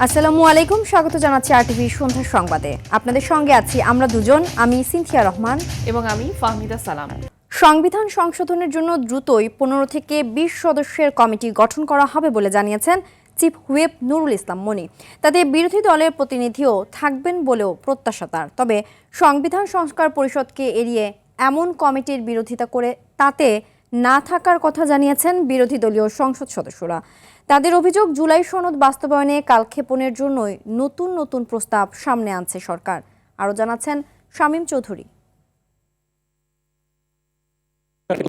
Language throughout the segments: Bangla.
আসসালামু আলাইকুম, স্বাগত জানাচ্ছি আরটিভি সন্ধ্যার সংবাদে। আপনাদের সঙ্গে আছি আমরা দুজন, আমি সিনথিয়া রহমান এবং আমি ফাহমিদা সালাম। সংবিধান সংশোধনের জন্য দ্রুতই 15 থেকে 20 সদস্যের কমিটি গঠন করা হবে বলে জানিয়েছেন চিফ হুইপ নুরুল ইসলাম মনি। তাতে বিরোধী দলের প্রতিনিধিও থাকবেন বলেও প্রত্যাশা তার। তবে সংবিধান সংস্কার পরিষদকে এড়িয়ে এমন কমিটির বিরোধিতা করে তাতে না থাকার কথা জানিয়েছেন বিরোধী দলীয় সংসদ সদস্যরা। তাদের অভিযোগ, জুলাই সনদ বাস্তবায়নে কালক্ষেপণের জন্যই নতুন নতুন প্রস্তাব সামনে আনছে সরকার। আরও জানাচ্ছেন শামীম চৌধুরী।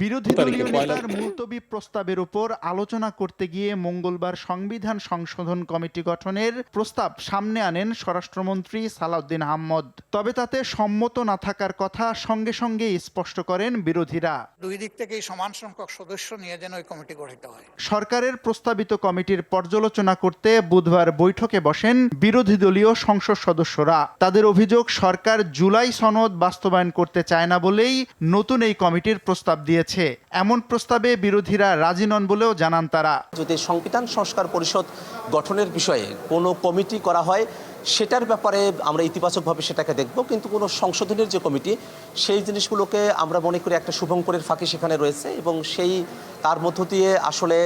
বিরোধী দলীয় নেতার মুলতবি প্রস্তাবের উপর আলোচনা করতে গিয়ে মঙ্গলবার সংবিধান সংশোধন কমিটি গঠনের প্রস্তাব সামনে আনেন স্বরাষ্ট্রমন্ত্রী সালাউদ্দিন আহমদ। তবে তাতে সম্মত না থাকার কথা সঙ্গে সঙ্গে স্পষ্ট করেন বিরোধীরা। দুই দিক থেকেই সমান সংখ্যক সদস্য নিয়ে যেন ওই কমিটি গঠিত হয়। সরকারের প্রস্তাবিত কমিটির পর্যালোচনা করতে বুধবার বৈঠকে বসেন বিরোধী দলীয় সংসদ সদস্যরা। তাদের অভিযোগ, সরকার জুলাই সনদ বাস্তবায়ন করতে চায় না বলেই নতুন এই কমিটির প্রস্তাব দিয়েছে। এমন প্রস্তাবে বিরোধীরা রাজি নন বলেও জানান তারা। যদি সংবিধান সংস্কার পরিষদ গঠনের বিষয়ে কোনো কমিটি করা হয় সেটার ব্যাপারে আমরা ইতিবাচকভাবে সেটাকে দেখব, কিন্তু কোনো সংশোধনের যে কমিটি সেই জিনিসগুলোকে আমরা মনে করি একটা শুভঙ্করের ফাঁকি সেখানে রয়েছে এবং সেই তার মধ্য দিয়ে আসলে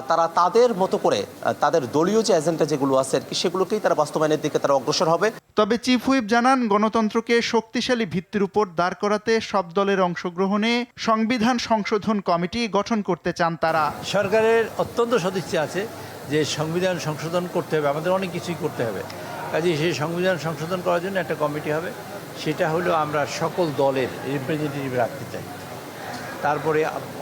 তারা তাদের মতো করে তাদের দলীয় যে এজেন্ডা যেগুলো আছে আর কি সেগুলোকেই তারা বাস্তবায়নের দিকে তারা অগ্রসর হবে। তবে চিফ হুইপ জানান, গণতন্ত্রকে শক্তিশালী ভিত্তির উপর দাঁড় করাতে সব দলের অংশগ্রহণে সংবিধান সংশোধন কমিটি গঠন করতে চান তারা। সরকারের অত্যন্ত সদিচ্ছা আছে যে সংবিধান সংশোধন করতে হবে, আমাদের অনেক কিছুই করতে হবে। কাজেই সেই সংবিধান সংশোধন করার জন্য একটা কমিটি হবে, সেটা হলো আমরা সকল দলের রিপ্রেজেন্টেটিভ রাখতে চাই। তারপরে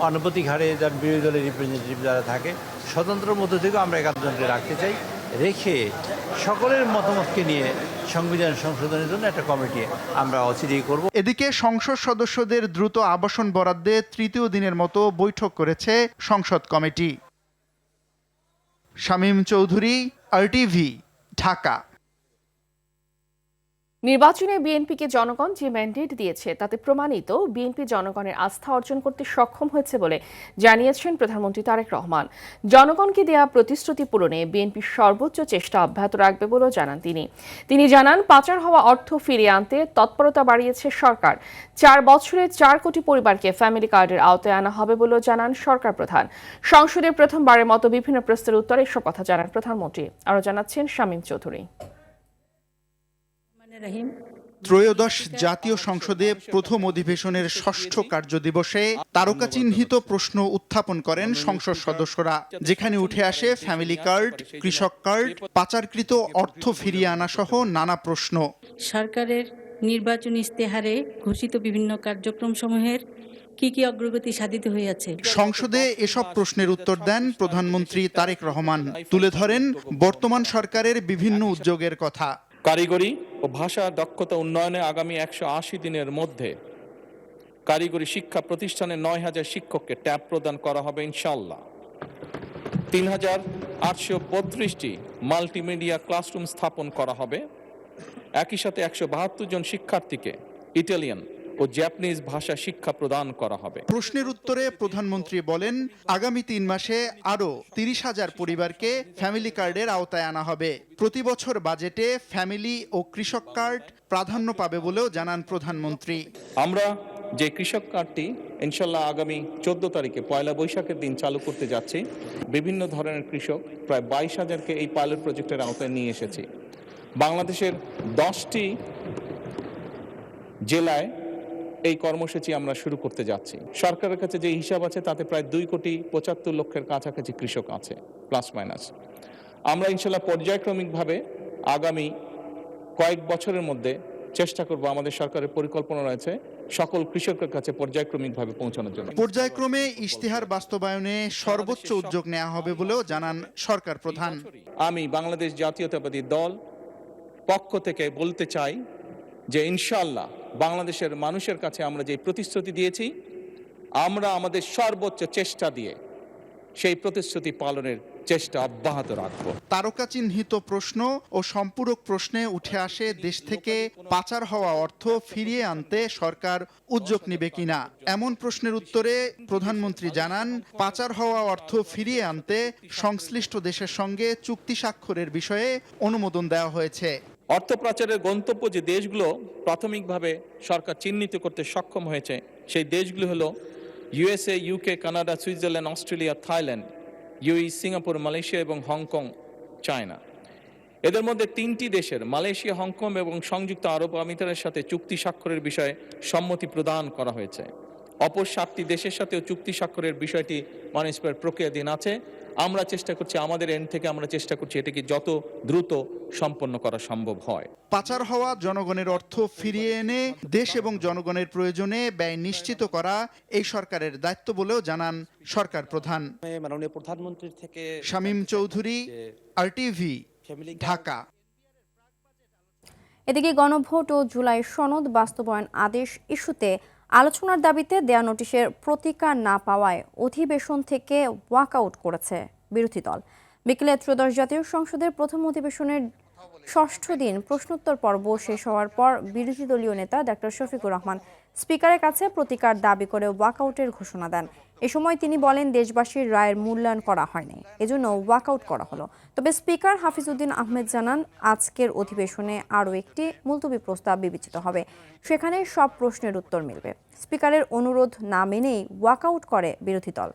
আনুপাতিক হারে যার বিরোধী দলের রিপ্রেজেন্টেটিভ যারা থাকে স্বতন্ত্রের মধ্য থেকেও আমরা একাধজনকে রাখতে চাই, রেখে সকলের মতামতকে নিয়ে সংবিধান সংশোধনের জন্য একটা কমিটি আমরা অচিরেই করব। এদিকে সংসদ সদস্যদের দ্রুত আবাসন বরাদ্দে তৃতীয় দিনের মতো বৈঠক করেছে সংসদ কমিটি। শামীম চৌধুরী, আরটিভি, ঢাকা। নির্বাচনে বিএনপিকে জনগণ যে ম্যান্ডেট দিয়েছে তাতে প্রমাণিত বিএনপি জনগণের আস্থা অর্জন করতে সক্ষম হয়েছে বলে জানিয়েছেন প্রধানমন্ত্রী তারেক রহমান। জনগণকে দেয়া প্রতিশ্রুতি পূরণে বিএনপি সর্বোচ্চ চেষ্টা অব্যাহত রাখবে বলেও জানান তিনি জানান, পাচার হওয়া অর্থ ফিরিয়ে আনতে তৎপরতা বাড়িয়েছে সরকার। 4 বছরে 4 কোটি পরিবারকে ফ্যামিলি কার্ডের আওতায় আনা হবে বলেও জানান সরকার প্রধান। সংসদে প্রথমবারের মতো বিভিন্ন প্রশ্নের উত্তরে এসব কথা জানান প্রধানমন্ত্রী। আরও জানাচ্ছেন শামীম চৌধুরী। ত্রয়োদশ জাতীয় সংসদে প্রথম অধিবেশনের ষষ্ঠ কার্যদিবসে তারকা চিহ্নিত প্রশ্ন উত্থাপন করেন সংসদ সদস্যরা, যেখানে উঠে আসে ফ্যামিলি কার্ড, কৃষক কার্ড, পাচারকৃত অর্থ ফিরিয়ে আনা সহ নানা প্রশ্ন। সরকারের নির্বাচনী ইস্তেহারে ঘোষিত বিভিন্ন কার্যক্রম সমূহের কি কি অগ্রগতি সাধিত হয়েছে। সংসদে এসব প্রশ্নের উত্তর দেন প্রধানমন্ত্রী তারেক রহমান। তুলে ধরেন বর্তমান সরকারের বিভিন্ন উদ্যোগের কথা। কারিগরি ও ভাষা দক্ষতা উন্নয়নে আগামী 180 দিনের মধ্যে কারিগরি শিক্ষা প্রতিষ্ঠানে 9000 শিক্ষককে ট্যাব প্রদান করা হবে ইনশাআল্লাহ। 3832টি মাল্টিমিডিয়া ক্লাসরুম স্থাপন করা হবে। একই সাথে 172 জন শিক্ষার্থীকে ইটালিয়ান ও জাপানিজ ভাষা শিক্ষা প্রদান করা হবে। প্রশ্নের উত্তরে প্রধানমন্ত্রী বলেন, আগামী 3 মাসে আরও 30,000 পরিবারকে ফ্যামিলি কার্ডের আওতায় আনা হবে। প্রতি বছর বাজেটে ফ্যামিলি ও কৃষক কার্ড প্রাধান্য পাবে বলেও জানান প্রধানমন্ত্রী। আমরা যে কৃষক কার্ডটি ইনশাল্লাহ আগামী 14 তারিখে পয়লা বৈশাখের দিন চালু করতে যাচ্ছি, বিভিন্ন ধরনের কৃষক প্রায় 22,000কে এই পাইলট প্রজেক্টের আওতায় নিয়ে এসেছি। বাংলাদেশের 10টি জেলায় এই কর্মসূচি আমরা শুরু করতে যাচ্ছি। সরকারের কাছে যে হিসাব আছে তাতে প্রায় 2,75,00,000 কাছাকাছি কৃষক আছে, প্লাস মাইনাস। আমরা ইনশাল্লাহ পর্যায়ক্রমিকভাবে আগামী কয়েক বছরের মধ্যে চেষ্টা করব, আমাদের সরকারের পরিকল্পনা রয়েছে সকল কৃষকের কাছে পর্যায়ক্রমিকভাবে পৌঁছানোর জন্য। পর্যায়ক্রমে ইশতেহার বাস্তবায়নে সর্বোচ্চ উদ্যোগ নেওয়া হবে বলেও জানান সরকার প্রধান। আমি বাংলাদেশ জাতীয়তাবাদী দল পক্ষ থেকে বলতে চাই যে ইনশাআল্লাহ বাংলাদেশের মানুষের কাছে আমরা যে প্রতিশ্রুতি দিয়েছি, আমরা আমাদের সর্বোচ্চ চেষ্টা দিয়ে সেই প্রতিশ্রুতি পালনের চেষ্টা অব্যাহত রাখবো। তারকা চিহ্নিত প্রশ্ন ও সম্পূরক প্রশ্নে উঠে আসে দেশ থেকে পাচার হওয়া অর্থ ফিরিয়ে আনতে সরকার উদ্যোগ নেবে কিনা। এমন প্রশ্নের উত্তরে প্রধানমন্ত্রী জানান, পাচার হওয়া অর্থ ফিরিয়ে আনতে সংশ্লিষ্ট দেশের সঙ্গে চুক্তি স্বাক্ষরের বিষয়ে অনুমোদন দেওয়া হয়েছে। অর্থ পাচারের গন্তব্য যে দেশগুলো প্রাথমিকভাবে সরকার চিহ্নিত করতে সক্ষম হয়েছে সেই দেশগুলো হলো USA, UK, Canada, Switzerland, Australia, Thailand, UE, Singapore, Malaysia এবং হংকং, চায়না। এদের মধ্যে 3টি দেশের মালয়েশিয়া, হংকং এবং সংযুক্ত আরব আমিরাতের সাথে চুক্তি স্বাক্ষরের বিষয়ে সম্মতি প্রদান করা হয়েছে। অপর 7টি দেশের সাথেও চুক্তি স্বাক্ষরের বিষয়টি মানসিক প্রক্রিয়াধীন আছে। আমরা চেষ্টা করছি, আমাদের এন্ড থেকে আমরা চেষ্টা করছি এটাকে যত দ্রুত সম্পন্ন করা সম্ভব হয়। পাচার হওয়া জনগণের অর্থ ফিরিয়ে এনে দেশ এবং জনগণের প্রয়োজনে ব্যয় নিশ্চিত করা এই সরকারের দায়িত্ব বলেও জানান সরকার প্রধান। মাননীয় প্রধানমন্ত্রীর থেকে শামীম চৌধুরী, RTV, ঢাকা। এদিকে গণভোট ও জুলাই সনদ বাস্তবায়ন আদেশ ইস্যুতে আলোচনার দাবিতে দেয়া নোটিশের প্রতিকার না পাওয়ায় অধিবেশন থেকে ওয়াকআউট করেছে বিরোধী দল। বিকেলে ত্রয়োদশ জাতীয় সংসদের প্রথম অধিবেশনের ৬ষ্ঠ দিন প্রশ্নোত্তর পর্ব শেষ হওয়ার পর বিরোধী দলীয় নেতা ডক্টর শফিকুর রহমান স্পিকারের কাছে প্রতিকার দাবি করে ওয়াকআউটের ঘোষণা দেন। এ সময় তিনি বলেন, দেশবাসীর রায়ের মূল্যায়ন করা হয়নি, এজন্য ওয়াকআউট করা হলো। তবে স্পিকার হাফিজউদ্দিন আহমেদ জানান, আজকের অধিবেশনে আরও একটি মুলতবি প্রস্তাব বিবেচিত হবে, সেখানে সব প্রশ্নের উত্তর মিলবে। স্পিকারের অনুরোধ না মেনেই ওয়াকআউট করে বিরোধী দল।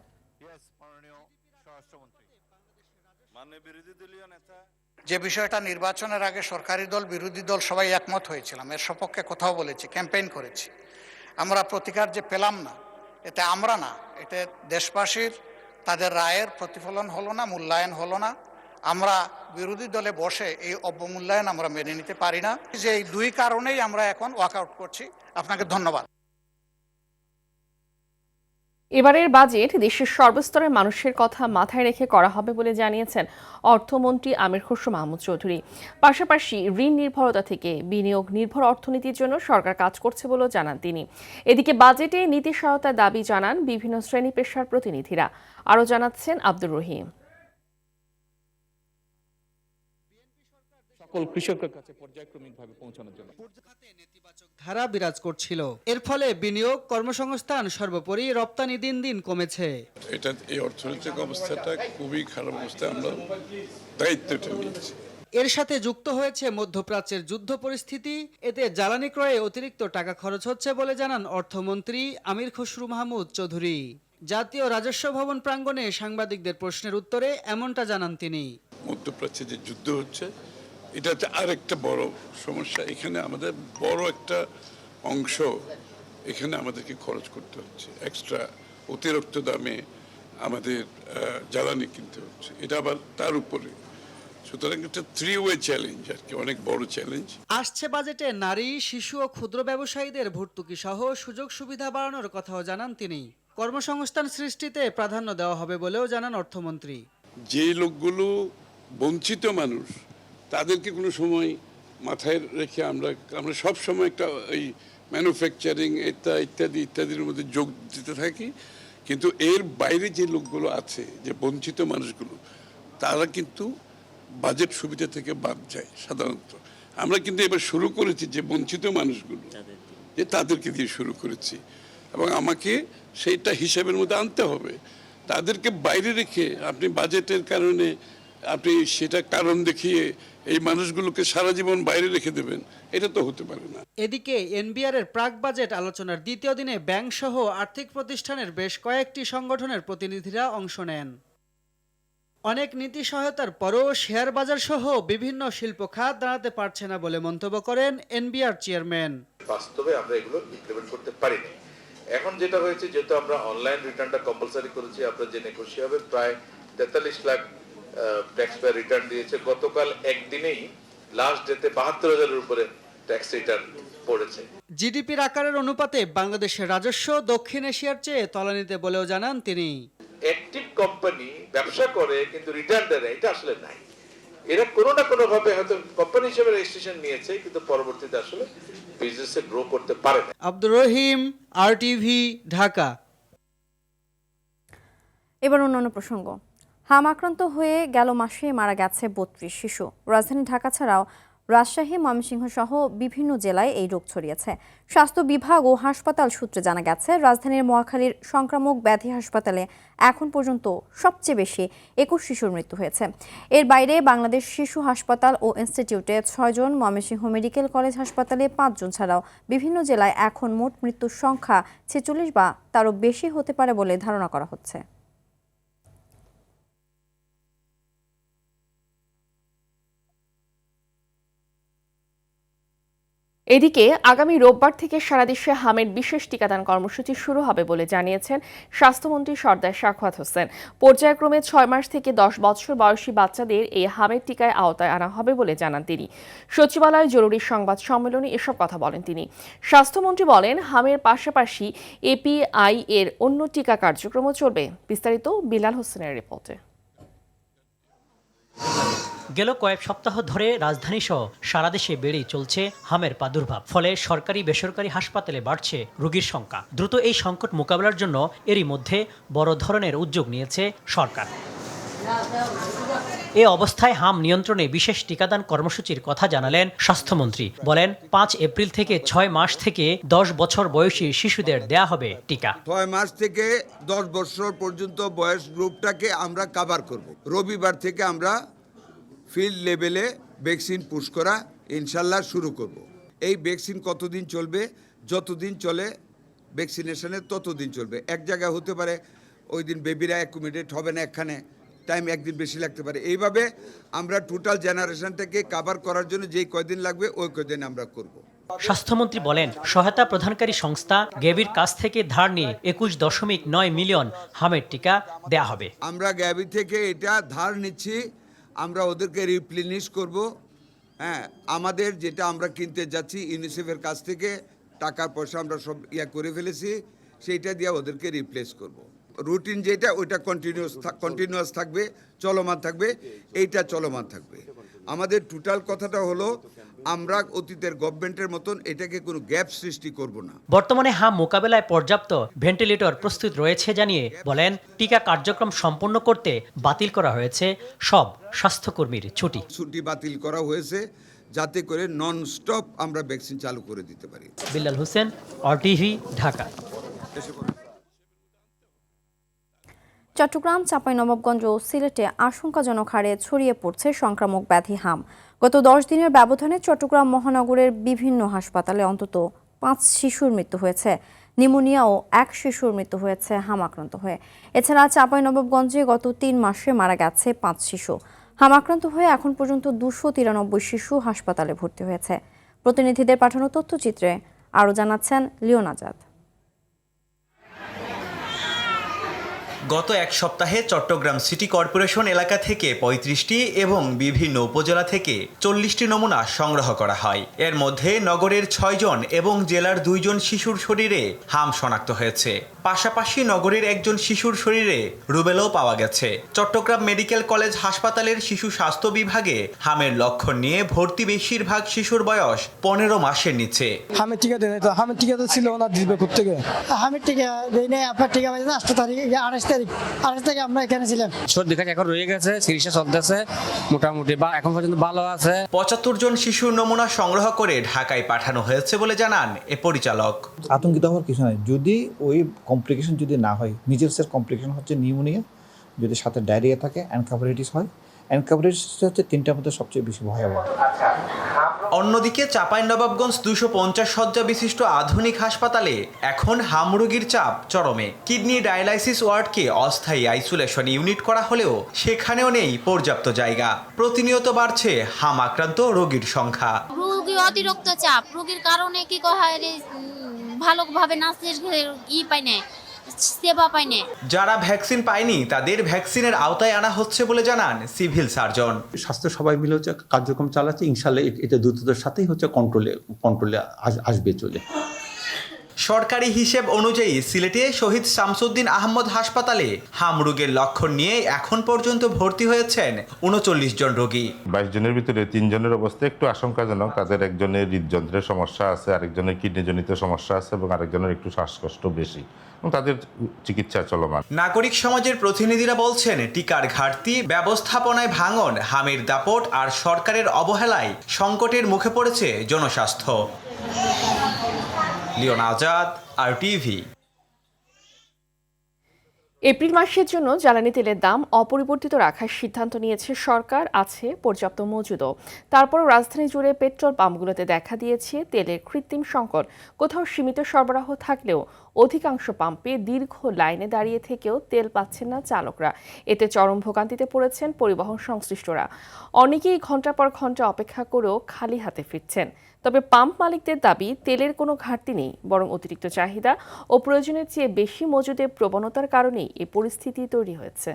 যে বিষয়টা নির্বাচনের আগে সরকারি দল বিরোধী দল সবাই একমত হয়েছিলাম, এর সপক্ষে কথাও বলেছি, ক্যাম্পেইন করেছি। আমরা প্রতিকার যে পেলাম না, এতে আমরা না, এতে দেশবাসীর তাদের রায়ের প্রতিফলন হলো না, মূল্যায়ন হলো না। আমরা বিরোধী দলে বসে এই অবমূল্যায়ন আমরা মেনে নিতে পারি না। যে এই দুই কারণেই আমরা এখন ওয়াকআউট করছি। আপনাকে ধন্যবাদ। এবারের বাজেট দেশের সর্বস্তরের মানুষের কথা মাথায় রেখে করা হবে বলে জানিয়েছেন অর্থমন্ত্রী আমির খসরু মাহমুদ চৌধুরী। পাশাপাশি ঋণ নির্ভরতা থেকে বিনিয়োগ নির্ভর অর্থনীতির জন্য সরকার কাজ করছে বলেও জানান তিনি। এদিকে বাজেটে নীতি সহায়তার দাবি জানান বিভিন্ন শ্রেণী পেশার প্রতিনিধিরা। আরও জানাচ্ছেন আব্দুর রহিম। সকল কৃষকের কাছে পর্যায়ক্রমিকভাবে পৌঁছানোর জন্য নেতিবাচক ধারা বিরাজ করছিল। এর ফলে বিনিয়োগ, কর্মসংস্থান, সর্বোপরি রপ্তানি দিন দিন কমেছে। এটা এই অর্থনৈতিক অবস্থাটা খুবই খারাপ অবস্থায় আমরা দায়িত্বটা নিয়েছি। এর সাথে যুক্ত হয়েছে মধ্যপ্রাচ্যের যুদ্ধ পরিস্থিতি। এতে জ্বালানি ক্রয়ে অতিরিক্ত টাকা খরচ হচ্ছে বলে জানান অর্থমন্ত্রী আমির খসরু মাহমুদ চৌধুরী। জাতীয় রাজস্ব ভবন প্রাঙ্গণে সাংবাদিকদের প্রশ্নের উত্তরে এমনটা জানান তিনি। মধ্যপ্রাচ্যে যে যুদ্ধ হচ্ছে, এটা হচ্ছে আরেকটা বড় সমস্যা। এখানে আমাদের বড় একটা অংশ এখানে আমাদেরকে খরচ করতে হচ্ছে, এক্সট্রা অতিরিক্ত দামে আমাদের জ্বালানি কিনতে হচ্ছে, এটা আবার তার উপরে। সুতরাং একটা 3-way চ্যালেঞ্জ আর কি, অনেক বড় চ্যালেঞ্জ। আসছে বাজেটে নারী, শিশু ও ক্ষুদ্র ব্যবসায়ীদের ভর্তুকি সহ সুযোগ সুবিধা বাড়ানোর কথাও জানান তিনি। কর্মসংস্থান সৃষ্টিতে প্রাধান্য দেওয়া হবে বলেও জানান অর্থমন্ত্রী। যে লোকগুলো বঞ্চিত মানুষ, তাদেরকে কোনো সময় মাথায় রেখে আমরা সব সময় একটা এই ম্যানুফ্যাকচারিং ইত্যাদির মধ্যে যোগ দিতে থাকি, কিন্তু এর বাইরে যে লোকগুলো আছে, যে বঞ্চিত মানুষগুলো, তারা কিন্তু বাজেট সুবিধা থেকে বাদ যায় সাধারণত। আমরা কিন্তু এবার শুরু করেছি যে বঞ্চিত মানুষগুলো, যে তাদেরকে দিয়ে শুরু করেছি, এবং আমাকে সেইটা হিসাবের মধ্যে আনতে হবে। তাদেরকে বাইরে রেখে আপনি বাজেটের কারণে আপনি সেটা কারণ দেখিয়ে এই মানুষগুলোকে সারা জীবন বাইরে রেখে দেবেন, এটা তো হতে পারে না। এদিকে এনবিআর এর প্রাক বাজেট আলোচনার দ্বিতীয় দিনে ব্যাংক সহ আর্থিক প্রতিষ্ঠানের বেশ কয়েকটি সংগঠনের প্রতিনিধিরা অংশ নেন। অনেক নীতি সহায়তার পরও শেয়ার বাজার সহ বিভিন্ন শিল্প খাত দাঁড়াতে পারছে না বলে মন্তব্য করেন এনবিআর চেয়ারম্যান। বাস্তবে আমরা এগুলো ইমপ্লিমেন্ট করতে পারিনি। এখন যেটা হয়েছে, যেহেতু আমরা অনলাইন রিটার্নটা কম্পালসারি করেছি, আপনারা জেনে খুশি হবে, প্রায় 43 লাখ ট্যাক্স পেয়ার রিটার্ন দিয়েছে। গতকাল একদিনেই লাস্ট ডেতে 72,000-এর উপরে ট্যাক্স রিটার্ন পড়েছে। জিডিপির আকারের অনুপাতে বাংলাদেশের রাজস্ব দক্ষিণ এশিয়ার চেয়ে তলানিতে বলেও জানান তিনি। অ্যাক্টিভ কোম্পানি ব্যবসা করে কিন্তু রিটার্ন দেয় না, এটা আসলে নাই। এরা কোনো না কোনো ভাবে হয়তো কোম্পানি হিসেবে রেজিস্ট্রেশন নিয়েছে, কিন্তু পরবর্তীতে আসলে বিজনেসে গ্রো করতে পারে না। আব্দুর রহিম, RTV, ঢাকা। এবার অন্যান্য প্রসঙ্গ। হাম আক্রান্ত হয়ে গেল মাসে মারা গেছে ৩২ শিশু। রাজধানী ঢাকা ছাড়াও রাজশাহী, ময়মনসিংহ সহ বিভিন্ন জেলায় এই রোগ ছড়িয়েছে। স্বাস্থ্য বিভাগ ও হাসপাতাল সূত্রে জানা গেছে, রাজধানীর মহাখালীর সংক্রামক ব্যাধি হাসপাতালে এখন পর্যন্ত সবচেয়ে বেশি ২১ শিশুর মৃত্যু হয়েছে। এর বাইরে বাংলাদেশ শিশু হাসপাতাল ও ইনস্টিটিউটে ৬ জন, ময়মনসিংহ মেডিকেল কলেজ হাসপাতালে ৫ জন ছাড়াও বিভিন্ন জেলায় এখন মোট মৃত্যুর সংখ্যা ৪৬ বা তারও বেশি হতে পারে বলে ধারণা করা হচ্ছে। এদিকে আগামী রোববার থেকে সারা দেশে হামের বিশেষ টিকাদান কর্মসূচি শুরু হবে বলে জানিয়েছেন স্বাস্থ্যমন্ত্রী সরদার সাখাওয়াত হোসেন। পর্যায়ক্রমে ৬ মাস থেকে ১০ বছর বয়সী বাচ্চাদের এই হামের টিকায় আওতায় আনা হবে বলে জানান তিনি। সচিবালয়ে জরুরি সংবাদ সম্মেলনে এসব কথা বলেন তিনি। স্বাস্থ্যমন্ত্রী বলেন, হামের পাশাপাশি এপিআই এর অন্য টিকা কার্যক্রমও চলবে। বিস্তারিত বিলাল হোসেনের রিপোর্টে। গেল কয়েক সপ্তাহ ধরে রাজধানী সহ সারা দেশে বেড়েই চলছে হামের প্রাদুর্ভাব। ফলে সরকারি বেসরকারি হাসপাতালে বাড়ছে রোগীর সংখ্যা। দ্রুত এই সংকট মোকাবেলার জন্য এরই মধ্যে বড় ধরনের উদ্যোগ নিয়েছে সরকার। এ অবস্থায় হাম নিয়ন্ত্রণে বিশেষ টিকাদান কর্মসূচির কথা জানালেন স্বাস্থ্যমন্ত্রী। বলেন, ৫ এপ্রিল থেকে ৬ মাস থেকে ১০ বছর বয়সী শিশুদের দেয়া হবে টিকা। ৬ মাস থেকে ১০ বছর পর্যন্ত বয়স গ্রুপটাকে আমরা কভার করব। রবিবার থেকে আমরা ফিল্ড লেভেলে ভ্যাকসিন পুশ করা ইনশাল্লাহ শুরু করব। এই ভ্যাকসিন কতদিন চলবে? যতদিন চলে ভ্যাকসিনেশনের ততদিন চলবে। এক জায়গায় হতে পারে ওই দিন বেবিরা অ্যাকোমোডেট হবে না, একখানে টাইম একদিন বেশি লাগতে পারে। এইভাবে আমরা টোটাল জেনারেশনটাকে কভার করার জন্য যেই কয়দিন লাগবে ওই কয়দিন আমরা করব। স্বাস্থ্যমন্ত্রী বলেন, সহায়তা প্রদানকারী সংস্থা গ্যাভির কাছ থেকে ধার নিয়ে ২১.৯ মিলিয়ন হামের টিকা দেয়া হবে। আমরা গ্যাভি থেকে এটা ধার নিচ্ছি, আমরা ওদেরকে রিপ্লেনিশ করব। হ্যাঁ, আমাদের যেটা আমরা কিনতে যাচ্ছি ইউনিসেফের কাছ থেকে টাকার পয়সা আমরা সব করে ফেলেছি, সেইটা দিয়ে ওদেরকে রিপ্লেস করব। রুটিন যেটা ওইটা কন্টিনিউয়াস থাকবে, চলমান থাকবে, এইটা চলমান থাকবে। আমাদের টোটাল কথাটা হলো, আমরা অতীতের গভর্নমেন্টের মতন এটাকে কোনো গ্যাপ সৃষ্টি করব না। বর্তমানে হাম মোকাবেলায় পর্যাপ্ত ভেন্টিলেটর প্রস্তুত রয়েছে জানিয়ে বলেন, টিকা কার্যক্রম সম্পন্ন করতে বাতিল করা হয়েছে সব স্বাস্থ্যকর্মীর ছুটি বাতিল করা হয়েছে, যাতে করে নন স্টপ আমরা ভ্যাকসিন চালু করে দিতে পারি। বিল্লাল হোসেন, RTV, ঢাকা। চট্টগ্রাম, চাঁপাইনবাবগঞ্জ ও সিলেটে আশঙ্কাজনক হারে ছড়িয়ে পড়ছে সংক্রামক ব্যাধি হাম। গত ১০ দিনের ব্যবধানে চট্টগ্রাম মহানগরের বিভিন্ন হাসপাতালে অন্তত ৫ শিশুর মৃত্যু হয়েছে। নিউমোনিয়া ও ১ শিশুর মৃত্যু হয়েছে হাম আক্রান্ত হয়ে। এছাড়া চাঁপাইনবাবগঞ্জে গত ৩ মাসে মারা গেছে ৫ শিশু। হাম আক্রান্ত হয়ে এখন পর্যন্ত ২৯৩ শিশু হাসপাতালে ভর্তি হয়েছে। প্রতিনিধিদের পাঠানো তথ্যচিত্রে আরও জানাচ্ছেন লিওন আজাদ। গত এক সপ্তাহে চট্টগ্রাম সিটি কর্পোরেশন এলাকা থেকে ৩৫টি এবং বিভিন্ন উপজেলা থেকে ৪০টি নমুনা সংগ্রহ করা হয়। এর মধ্যে নগরের ৬ জন এবং জেলার ২ জন শিশুর শরীরে হাম শনাক্ত হয়েছে। পাশাপাশি নগরের একজন শিশুর শরীরে রুবেলাও পাওয়া গেছে। চট্টগ্রাম মেডিকেল কলেজ হাসপাতালের শিশু স্বাস্থ্য বিভাগে হামের লক্ষণ নিয়ে ভর্তি বেশিরভাগ শিশুর বয়স ১৫ মাসের নিচে। হামের টিকা দেয় তো, হামের টিকা তো ছিল না, দিবে কোথেকে? হামের টিকা দেয় নাই, আপনার টিকা পাইছে ৮ তারিখ, ২৮ তারিখ আমরা এখানে ছিলাম। সর্দি কাশি এখন রয়ে গেছে, চিকিৎসা চলতেছে মোটামুটি, বা এখন পর্যন্ত ভালো আছে। ৭৫ জন শিশুর নমুনা সংগ্রহ করে ঢাকায় পাঠানো হয়েছে বলে জানান এ পরিচালক। আতঙ্কিত হওয়ার কিছু নাই, যদি ওই কমপ্লিকেশন যদি না হয়, মিজেলসের কমপ্লিকেশন হচ্ছে নিউমোনিয়া, যদি সাথে ডায়রিয়া থাকে, এনকেফালাইটিস হয়। এনকেফালাইটিস হচ্ছে ৩টার মধ্যে সবচেয়ে বেশি ভয়াবহ। অন্যদিকে চাঁপাইনবাবগঞ্জ ২৫০ শয্যা বিশিষ্ট আধুনিক হাসপাতালে এখন হাম রোগীর চাপ চরমে। কিডনি ডায়ালাইসিস ওয়ার্ডকে অস্থায়ী আইসোলেশন ইউনিট করা হলেও সেখানেও নেই পর্যাপ্ত জায়গা। প্রতিনিয়ত বাড়ছে হাম আক্রান্ত রোগীর সংখ্যা। রোগী অতিরিক্ত চাপ, রোগীর কারণে কি হয়, ভালোভাবে নার্সের পায় না, সেবা পায় না। যারা ভ্যাকসিন পায়নি তাদের ভ্যাকসিনের আওতায় আনা হচ্ছে বলে জানান সিভিল সার্জন। স্বাস্থ্য সবাই মিলে হচ্ছে কার্যক্রম চালাচ্ছে, ইনশাল্লাহ এটা দ্রুততার সাথেই হচ্ছে কন্ট্রোলে আসবে চলে। সরকারি হিসেব অনুযায়ী সিলেটে শহীদ শামসুদ্দিন আহমদ হাসপাতালে হাম রোগের লক্ষণ নিয়ে এখন পর্যন্ত ভর্তি হয়েছেন ৩৯ জন রোগী। 22 জনের ভিতরে 3 জনের অবস্থা একটু আশঙ্কাজনক। তাদের একজনের হৃদযন্ত্রের সমস্যা আছে, আরেকজনের কিডনিজনিত সমস্যা আছে এবং আরেকজনের একটু শ্বাসকষ্ট বেশি এবং তাদের চিকিৎসা চলমান। নাগরিক সমাজের প্রতিনিধিরা বলছেন টিকার ঘাটতি, ব্যবস্থাপনায় ভাঙন, হামের দাপট আর সরকারের অবহেলায় সংকটের মুখে পড়েছে জনস্বাস্থ্য। Leone Azad, RTV। এপ্রিল মাসের জন্য জ্বালানি তেলের দাম অপরিবর্তিত রাখার সিদ্ধান্ত নিয়েছে সরকার। আছে পর্যাপ্ত মজুদও। তারপর রাজধানী জুড়ে পেট্রোল পাম্পগুলোতে দেখা দিয়েছে তেলের কৃত্রিম সংকট। কোথাও সীমিত সরবরাহ থাকলেও অধিকাংশ পাম্পে দীর্ঘ লাইনে দাঁড়িয়ে থেকেও তেল পাচ্ছেন না চালকরা। এতে চরম ভোগান্তিতে পড়েছেন পরিবহন সংশ্লিষ্টরা। অনেকেই ঘন্টার পর ঘন্টা অপেক্ষা করেও খালি হাতে ফিরছেন। তবে পাম্প মালিকদের দাবি, তেলের কোনো ঘাটতি নেই, বরং অতিরিক্ত চাহিদা ও প্রয়োজনের চেয়ে বেশি মজুদের প্রবণতার কারণেই এই পরিস্থিতি তৈরি হয়েছে।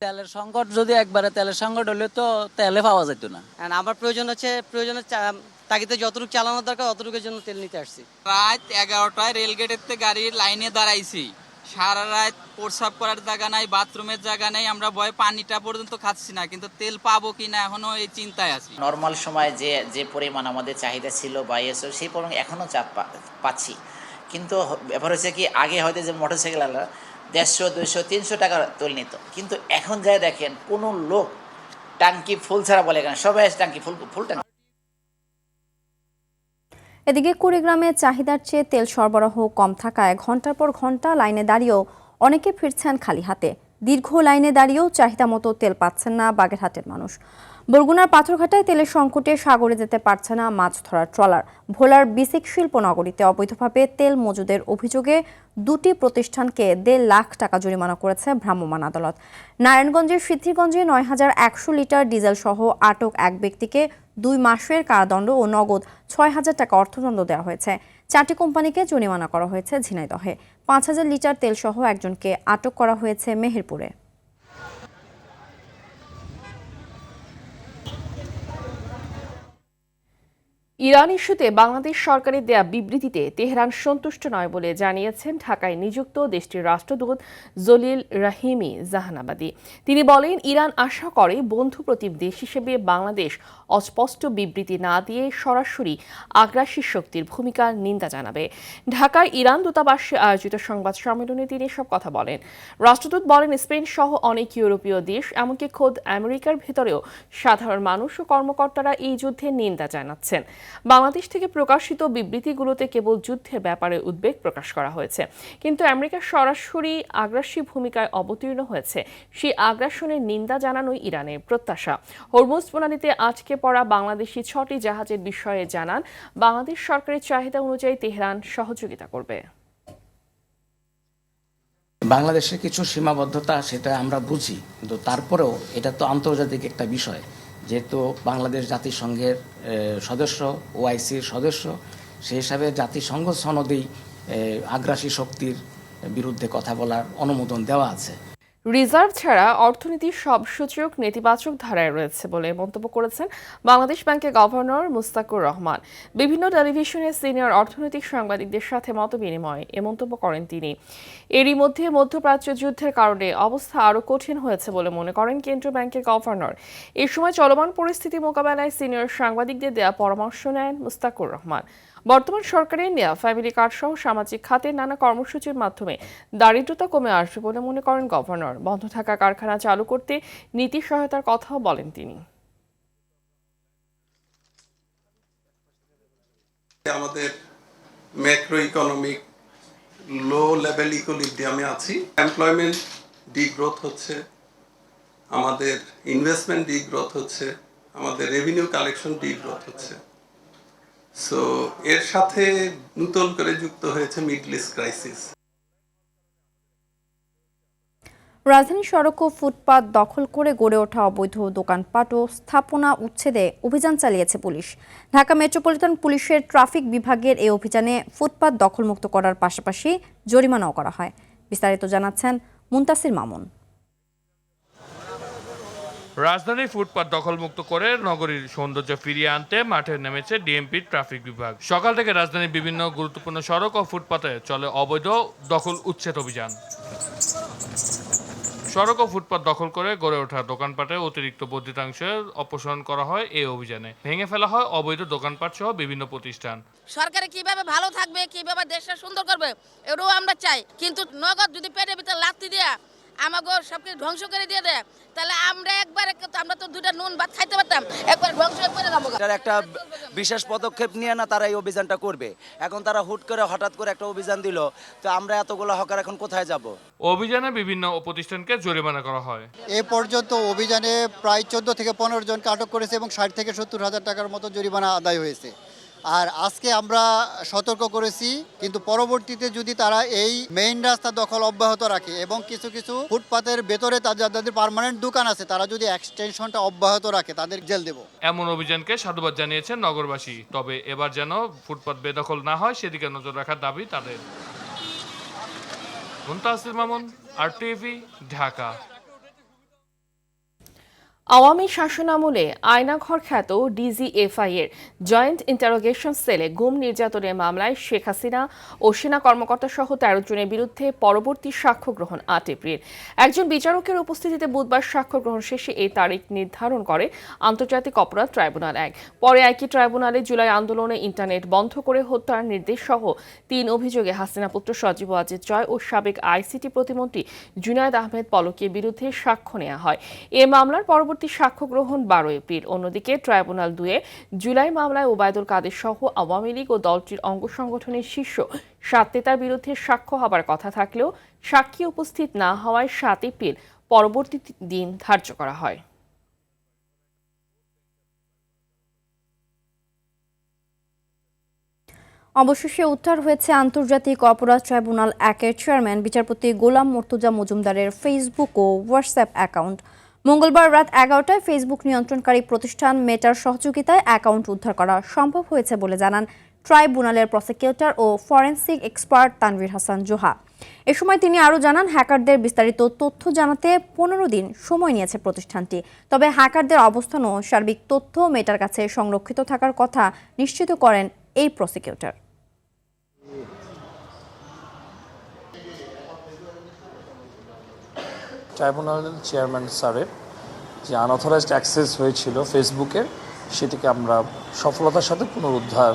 তেলের সংকট যদি একবারে তেলের সংকট হলে তো তেলে পাওয়া যেত না। আমার প্রয়োজনের তাগিদে যতটুকু চালানো দরকার অতটুকুর জন্য তেল নিতে আসছি। রাত 11টায় রেলগেটের থেকে গাড়ির লাইনে দাঁড়াইছি, সারা রাত প্রস্রাব করার জায়গা নাই, বাথরুমের জায়গা নেই, আমরা ভয়ে পানিটা পর্যন্ত খাচ্ছি না, কিন্তু তেল পাবো কিনা এখনো এই চিন্তায় আছি। নর্মাল সময় যে পরিমাণ আমাদের চাহিদা ছিল বা এসব সেই পরিমাণ এখনো চাপ পাচ্ছি, কিন্তু ব্যাপার হচ্ছে কি আগে হয়তো যে মোটরসাইকেল 150, 200, 300 টাকা তেল নিত, কিন্তু এখন যাই দেখেন কোনো লোক ট্যাঙ্কি ফুল ছাড়া বলে কেন, সবাই ট্যাঙ্কি ফুল ট্যাঙ্কি। এদিকে কুড়িগ্রামে চাহিদার চেয়ে তেল সরবরাহ কম থাকায় ঘন্টার পর ঘন্টা লাইনে দাঁড়িয়েও অনেকে ফিরছেন খালি হাতে। দীর্ঘ লাইনে দাঁড়িয়েও চাহিদা মতো তেল পাচ্ছেন না বাগেরহাটের মানুষ। বরগুনার পাথরঘাটায় তেলের সংকটে সাগরে যেতে পারছে না মাছ ধরার ট্রলার। ভোলার বিসিক শিল্পনগরীতে অবৈধভাবে তেল মজুদের অভিযোগে 2টি প্রতিষ্ঠানকে 1.5 লাখ টাকা জরিমানা করেছে ভ্রাম্যমাণ আদালত। নারায়ণগঞ্জের সিদ্ধিরগঞ্জে 9,100 লিটার ডিজেল সহ আটক এক ব্যক্তিকে 2 মাসের কারাদণ্ড ও নগদ 6,000 টাকা অর্থদণ্ড দেওয়া হয়েছে। 4টি কোম্পানিকে জরিমানা করা হয়েছে ঝিনাইদহে। 5,000 লিটার তেল সহ একজনকে আটক করা হয়েছে মেহেরপুরে। ইরান ইস্যুতে বাংলাদেশ সরকারের দেয়া বিবৃতিতে তেহরান সন্তুষ্ট নয় বলে জানিয়েছেন ঢাকায় নিযুক্ত দেশটির রাষ্ট্রদূত জলিল রাহিমি জাহানাবাদী। তিনি বলেন, ইরান আশা করে বন্ধু প্রতিম দেশ হিসেবে বাংলাদেশ অস্পষ্ট বিবৃতি না দিয়ে সরাসরি আগ্রাসী শক্তির ভূমিকার নিন্দা জানাবে। ঢাকায় ইরান দূতাবাসে আয়োজিত সংবাদ সম্মেলনে তিনি এসব কথা বলেন। রাষ্ট্রদূত বলেন, স্পেন সহ অনেক ইউরোপীয় দেশ, এমনকি খোদ আমেরিকার ভেতরেও সাধারণ মানুষ ও কর্মকর্তারা এই যুদ্ধের নিন্দা জানাচ্ছেন। বাংলাদেশ থেকে প্রকাশিত বিবৃতিগুলোতে কেবল যুদ্ধের ব্যাপারে উদ্বেগ প্রকাশ করা হয়েছে, কিন্তু আমেরিকা সরাসরি আগ্রাসী ভূমিকায় অবতীর্ণ হয়েছে। সেই আগ্রাসনের নিন্দা জানানোই ইরানের প্রত্যাশা। হরমুজ প্রণালীতে আটকে পড়া বাংলাদেশি 6টি জাহাজের বিষয়ে জানান, বাংলাদেশ সরকারের চাহিদা অনুযায়ী তেহরান সহযোগিতা করবে। বাংলাদেশের কিছু সীমাবদ্ধতা সেটা আমরা বুঝি, কিন্তু তারপরেও এটা তো আন্তর্জাতিক একটা বিষয়। যেহেতু বাংলাদেশ জাতিসংঘের সদস্য, OICর সদস্য, সেই হিসাবে জাতিসংঘ সনদেই আগ্রাসী শক্তির বিরুদ্ধে কথা বলার অনুমোদন দেওয়া আছে। রিজার্ভ ছাড়া অর্থনীতির সব সূচক নেতিবাচক ধারায় রয়েছে বলে মন্তব্য করেছেন বাংলাদেশ ব্যাংকের গভর্নর মুস্তাকুর রহমান। বিভিন্ন টেলিভিশনের সিনিয়র অর্থনৈতিক সাংবাদিকদের সাথে মতবিনিময়ে এ মন্তব্য করেন তিনি। এরই মধ্যে মধ্যপ্রাচ্য যুদ্ধের কারণে অবস্থা আরও কঠিন হয়েছে বলে মনে করেন কেন্দ্রীয় ব্যাংকের গভর্নর। এ সময় চলমান পরিস্থিতি মোকাবেলায় সিনিয়র সাংবাদিকদের দেয়া পরামর্শ নেন মুস্তাকুর রহমান। বর্তমান সরকারের নেওয়া ফ্যামিলি কার্ড সহ সামাজিক খাতের নানা কর্মসূচির মাধ্যমে দারিদ্রতা কমে আসবে বলে মনে করেন গভর্নর। বন্ধ থাকা কারখানা চালু করতে নীতি সহায়তার কথাও বলেন তিনি। আমাদের ম্যাক্রো ইকোনমিক লো লেভেল ইকুইলিব্রিয়ামে আছি। এমপ্লয়মেন্ট ডিগ্রোথ হচ্ছে, আমাদের ইনভেস্টমেন্ট ডিগ্রোথ হচ্ছে, আমাদের রেভিনিউ কালেকশন ডিগ্রোথ হচ্ছে। সো এর সাথে নতুন করে যুক্ত হয়েছে মিডল ইস্ট ক্রাইসিস। রাজধানী সড়ক ও ফুটপাত দখল করে গড়ে ওঠা অবৈধ দোকানপাট ও স্থাপনা উচ্ছেদে অভিযান চালিয়েছে পুলিশ। ঢাকা মেট্রোপলিটন পুলিশের ট্রাফিক বিভাগের এই অভিযানে ফুটপাত দখলমুক্ত করার পাশাপাশি জরিমানাও করা হয়। বিস্তারিত জানাচ্ছেন মুনতাসির মামুন। রাজধানীর ফুটপাত দখলমুক্ত করে নগরীর সৌন্দর্য ফিরিয়ে আনতে মাঠে নেমেছে ডিএমপি ট্রাফিক বিভাগ। সকাল থেকে রাজধানীর বিভিন্ন গুরুত্বপূর্ণ সড়ক ও ফুটপাতে চলে অবৈধ দখল উচ্ছেদ অভিযান। সড়ক ও ফুটপাত দখল করে গড়ে ওঠা দোকানপাটে অতিরিক্ত বর্ধিতাংশ অপসারণ করা হয় এই অভিযানে। ভেঙে ফেলা হয় অবৈধ দোকানপাট সহ বিভিন্ন প্রতিষ্ঠান। সরকারে কিভাবে ভালো থাকবে, কিভাবে দেশটা সুন্দর করবে এটাও আমরা চাই, কিন্তু নগদ যদি পেটের ভিতরে লাত্তি দেয়া আমাকে সবকিছু ধ্বংস করে দিয়ে দেয়, তাহলে আমরা আমরা তো দুটা নুন ভাত খাইতে পারতাম, একবার ধ্বংস করে যাবো। একটা বিশেষ পদক্ষেপ নিয়ে না তারা এই অভিযানটা করবে। এখন তারা হুট করে হঠাৎ করে একটা অভিযান দিল, তো আমরা এতগুলো হকার এখন কোথায় যাব? অভিযানে বিভিন্ন প্রতিষ্ঠানকে জরিমানা করা হয়। এ পর্যন্ত অভিযানে প্রায় 14 থেকে 15 জনকে আটক করেছে এবং 60 থেকে 70 হাজার টাকার মতো জরিমানা আদায় হয়েছে। আর আজকে আমরা সতর্ক করেছি, কিন্তু পরবর্তীতে যদি তারা এই মেইন রাস্তা দখল অব্যাহত রাখে এবং কিছু কিছু ফুটপাতের ভেতরে যাদের পার্মানেন্ট দোকান আছে তারা যদি এক্সটেনশনটা অব্যাহত রাখে তাদের জেল দেব। এমন অভিযানকে সাধুবাদ জানিয়েছেন নগরবাসী। তবে এবার যেন ফুটপাত বেদখল না হয় সেদিকে নজর রাখার দাবি তাদের। মুনতাসির মামুন, RTV, ঢাকা। আওয়ামী শাসনামলে আয়নাঘর খ্যাত DGFI এর জয়েন্ট ইন্টারোগেশন সেলে গুম নির্যাতনের মামলায় শেখ হাসিনা ও সেনা কর্মকর্তা সহ 13 জনের বিরুদ্ধে পরবর্তী সাক্ষ্য গ্রহণ 8 এপ্রিল। একজন বিচারকের উপস্থিতিতে বুধবার সাক্ষ্য গ্রহণ শেষে এই তারিখ নির্ধারণ করে আন্তর্জাতিক অপরাধ ট্রাইব্যুনাল 1। পরে একই ট্রাইব্যুনালে জুলাই আন্দোলনে ইন্টারনেট বন্ধ করে হত্যার নির্দেশ সহ 3 অভিযোগে হাসিনা পুত্র সজীব ওয়াজেদ জয় ও সাবেক ICT প্রতিমন্ত্রী জুনায়েদ আহমেদ পলকের বিরুদ্ধে সাক্ষ্য নেওয়া হয়। এ মামলার পরবর্তী সাক্ষ্য গ্রহণ 12 এপ্রিল। অন্যদিকে ট্রাইব্যুনাল 2 জুলাই মামলায় ওবায়দুল কাদের সহ আওয়ামী লীগ ও দলটির অঙ্গ সংগঠনের শীর্ষ 7 নেতার বিরুদ্ধে সাক্ষ্য হবার কথা থাকলেও সাক্ষী উপস্থিত না হওয়ায় 7 এপ্রিল পরবর্তী দিন ধার্য করা হয়। অবশেষে উদ্ধার হয়েছে আন্তর্জাতিক অপরাধ ট্রাইব্যুনাল 1 এর চেয়ারম্যান বিচারপতি গোলাম মর্তুজা মজুমদারের ফেসবুক ও হোয়াটসঅ্যাপ অ্যাকাউন্ট। মঙ্গলবার রাত 11টায় ফেসবুক নিয়ন্ত্রণকারী প্রতিষ্ঠান মেটার সহযোগিতায় অ্যাকাউন্ট উদ্ধার করা সম্ভব হয়েছে বলে জানান ট্রাইব্যুনালের প্রসিকিউটর ও ফরেনসিক এক্সপার্ট তানভীর হাসান জোহা। এ সময় তিনি আরও জানান, হ্যাকারদের বিস্তারিত তথ্য জানাতে 15 দিন সময় নিয়েছে প্রতিষ্ঠানটি। তবে হ্যাকারদের অবস্থান ও সার্বিক তথ্য মেটার কাছে সংরক্ষিত থাকার কথা নিশ্চিত করেন এই প্রসিকিউটর। ট্রাইব্যুনাল চেয়ারম্যান স্যারের যে আনঅথরাইজড অ্যাক্সেস হয়েছিল ফেসবুকের, সেটিকে আমরা সফলতার সাথে পুনরুদ্ধার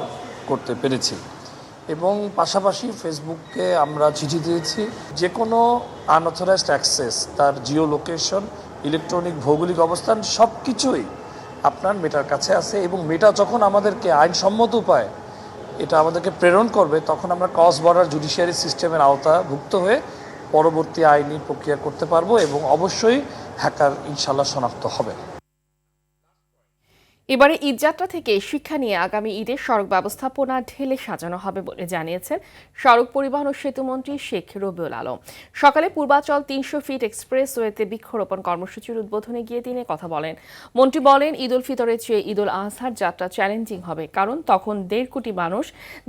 করতে পেরেছি এবং পাশাপাশি ফেসবুককে আমরা চিঠি দিয়েছি যে কোনো আনঅথরাইজড অ্যাক্সেস, তার জিও লোকেশন, ইলেকট্রনিক ভৌগোলিক অবস্থান সব কিছুই আপনার মেটার কাছে আছে এবং মেটা যখন আমাদেরকে আইনসম্মত উপায়ে এটা আমাদেরকে প্রেরণ করবে তখন আমরা ক্রস বর্ডার জুডিশিয়ারি সিস্টেমের আওতাভুক্ত হয়ে পরবর্তী আইনি প্রক্রিয়া করতে পারবো এবং অবশ্যই হ্যাকার ইনশাল্লাহ শনাক্ত হবে। এবারে ঈদযাত্রা থেকে শিক্ষা নিয়ে আগামী ঈদের সড়ক ব্যবস্থাপনা ঢেলে সাজানো হবে বলে জানিয়েছেন সড়ক পরিবহন ও সেতুমন্ত্রী শেখ রবিউল আলম। সকালে পূর্বাচল 300 ফিট এক্সপ্রেসওয়েতে বৃক্ষরোপণ কর্মসূচির উদ্বোধনে গিয়ে তিনি কথা বলেন। মন্ত্রী বলেন, ঈদ উল ফিতরের চেয়ে ঈদ উল আজহার যাত্রা চ্যালেঞ্জিং হবে, কারণ তখন 1.5 কোটি মানুষ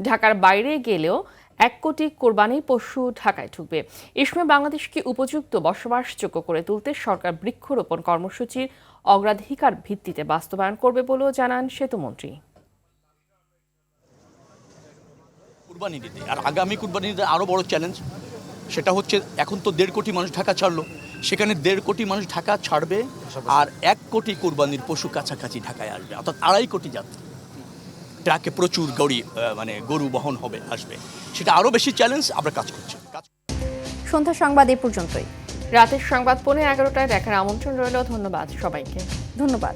ঢাকার বাইরে গেলেও 1 কোটি কোরবানির পশু ঢাকায় ঢুকবে। এ সময় বাংলাদেশকে উপযুক্ত বসবাসযোগ্য করে তুলতে সরকার বৃক্ষরোপণ কর্মসূচির অগ্রাধিকার ভিত্তিতে বাস্তবায়ন করবে বলেও জানান সেতুমন্ত্রী। কুরবানি দিতে আর আগামী কুরবানি দিতে আরও বড় চ্যালেঞ্জ, সেটা হচ্ছে এখন তো 1.5 কোটি মানুষ ঢাকা ছাড়লো, সেখানে 1.5 কোটি মানুষ ঢাকা ছাড়বে আর 1 কোটি কোরবানির পশু কাছাকাছি ঢাকায় আসবে, অর্থাৎ 2.5 কোটি যাত্রী ট্রাকে প্রচুর গরু বহন হবে আসবে, সেটা আরও বেশি চ্যালেঞ্জ। আমরা কাজ করছি। সন্ধ্যা সংবাদ এই পর্যন্তই। রাতের সংবাদ 11:15টায় দেখার আমন্ত্রণ রইল। ধন্যবাদ সবাইকে। ধন্যবাদ।